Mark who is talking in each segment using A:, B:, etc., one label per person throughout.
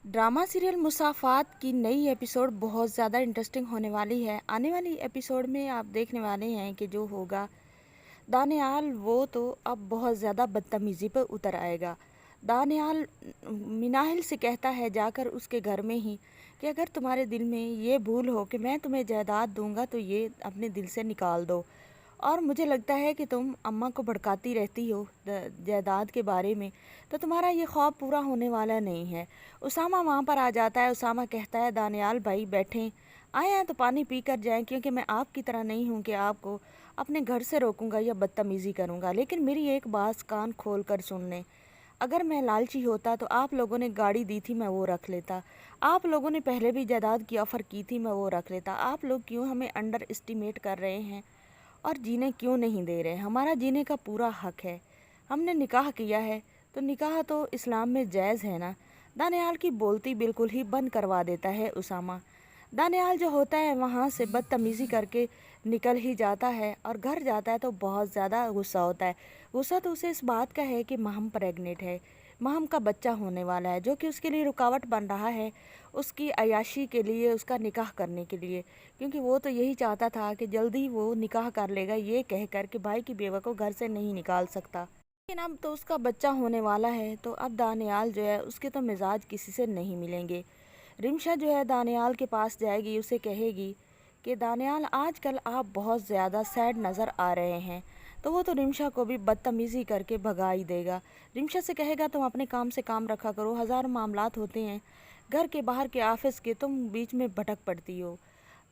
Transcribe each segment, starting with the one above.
A: Drama serial मुसाफात की नई episode बहुत ज़्यादा इंटरेस्टिंग होने वाली है। आने वाली एपिसोड में आप देखने वाले हैं कि जो होगा दानियाल वो तो अब बहुत ज़्यादा बदतमीज़ी पर उतर आएगा। दानियाल मिनाहिल से कहता है जाकर उसके घर में ही कि अगर तुम्हारे दिल में ये भूल हो कि मैं तुम्हें जायदाद दूंगा तो ये अपने दिल से निकाल दो। और मुझे लगता है कि तुम अम्मा को भड़काती रहती हो जायदाद के बारे में, तो तुम्हारा ये ख्वाब पूरा होने वाला नहीं है। उसामा वहाँ पर आ जाता है। उसामा कहता है दानियाल भाई बैठें, आए हैं तो पानी पी कर जाएँ, क्योंकि मैं आपकी तरह नहीं हूँ कि आपको अपने घर से रोकूंगा या बदतमीज़ी करूँगा। लेकिन मेरी एक बात कान खोल कर सुन लें, अगर मैं लालची होता तो आप लोगों ने गाड़ी दी थी मैं वो रख लेता। आप लोगों ने पहले भी जायदाद की ऑफ़र की थी मैं वो रख लेता। आप लोग क्यों हमें अंडर एस्टिमेट कर रहे हैं और जीने क्यों नहीं दे रहे? हमारा जीने का पूरा हक है। हमने निकाह किया है तो निकाह तो इस्लाम में जायज़ है ना। दानियाल की बोलती बिल्कुल ही बंद करवा देता है उसामा। दानियाल जो होता है वहाँ से बदतमीज़ी करके निकल ही जाता है और घर जाता है तो बहुत ज़्यादा गुस्सा होता है। गुस्सा तो उसे इस बात का है कि महम प्रेग्नेंट है, महम का बच्चा होने वाला है, जो कि उसके लिए रुकावट बन रहा है उसकी अय्याशी के लिए, उसका निकाह करने के लिए। क्योंकि वो तो यही चाहता था कि जल्दी वो निकाह कर लेगा, ये कह कर कि भाई की बेवा को घर से नहीं निकाल सकता। लेकिन अब तो उसका बच्चा होने वाला है, तो अब दानियाल जो है उसके तो मिजाज किसी से नहीं मिलेंगे। रिमशा जो है दानियाल के पास जाएगी, उसे कहेगी कि दानियाल आजकल आप बहुत ज़्यादा सैड नज़र आ रहे हैं। तो वो तो रिमशा को भी बदतमीज़ी करके भगा ही देगा। रिमशा से कहेगा तुम अपने काम से काम रखा करो, हज़ारों मामलात होते हैं घर के बाहर के ऑफिस के, तुम बीच में भटक पड़ती हो।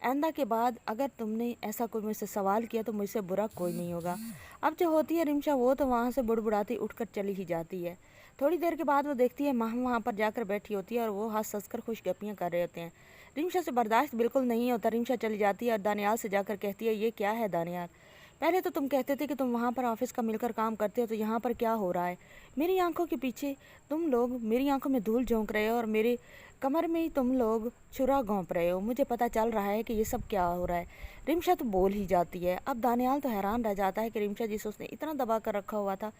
A: आइंदा के बाद अगर तुमने ऐसा कोई मुझसे सवाल किया तो मुझसे बुरा कोई नहीं होगा। अब जो होती है रिमशा वो तो वहाँ से बुड़बुड़ाती उठकर चली ही जाती है। थोड़ी देर के बाद वो देखती है महम वहाँ पर जाकर बैठी होती है और वो हंस हंस कर खुशगपियाँ कर रहे होते हैं। रिमशा से बर्दाश्त बिल्कुल नहीं होता। रिमशा चली जाती है और दानियाल से जाकर कहती है ये क्या है दानियाल, पहले तो तुम कहते थे कि तुम वहाँ पर ऑफिस का मिलकर काम करते हो, तो यहाँ पर क्या हो रहा है? मेरी आंखों के पीछे तुम लोग मेरी आंखों में धूल झोंक रहे हो और मेरे कमर में ही तुम लोग छुरा घोंप रहे हो। मुझे पता चल रहा है कि ये सब क्या हो रहा है। रिमशा तो बोल ही जाती है। अब दानियाल तो हैरान रह जाता है कि रिमशा जिसे उसने इतना दबा कर रखा हुआ था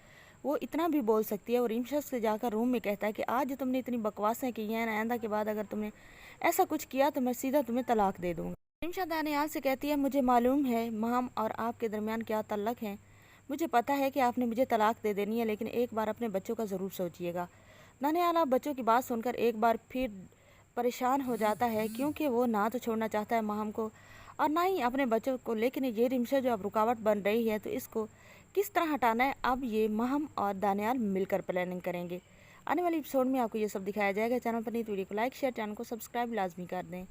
A: वो इतना भी बोल सकती है। और रिमशा से जाकर रूम में कहता है कि आज जो तुमने इतनी बकवासें की हैं ना, आइंदा के बाद अगर तुमने ऐसा कुछ किया तो मैं सीधा तुम्हें तलाक दे दूँगा। रिमशा दानियाल से कहती है मुझे मालूम है महम और आपके दरमियान क्या तल्लक है, मुझे पता है कि आपने मुझे तलाक दे देनी है, लेकिन एक बार अपने बच्चों का ज़रूर सोचिएगा। दानियाल आप बच्चों की बात सुनकर एक बार फिर परेशान हो जाता है, क्योंकि वो ना तो छोड़ना चाहता है महम को और ना ही अपने बच्चों को। लेकिन ये रिमशा जो अब रुकावट बन रही है तो इसको किस तरह हटाना है, अब ये महम और दानियाल मिलकर प्लानिंग करेंगे। आने वाली एपिसोड में आपको ये सब दिखाया जाएगा। चैनल पर नहीं तो वीडियो को लाइक शेयर, चैनल को सब्सक्राइब लाजमी कर दें।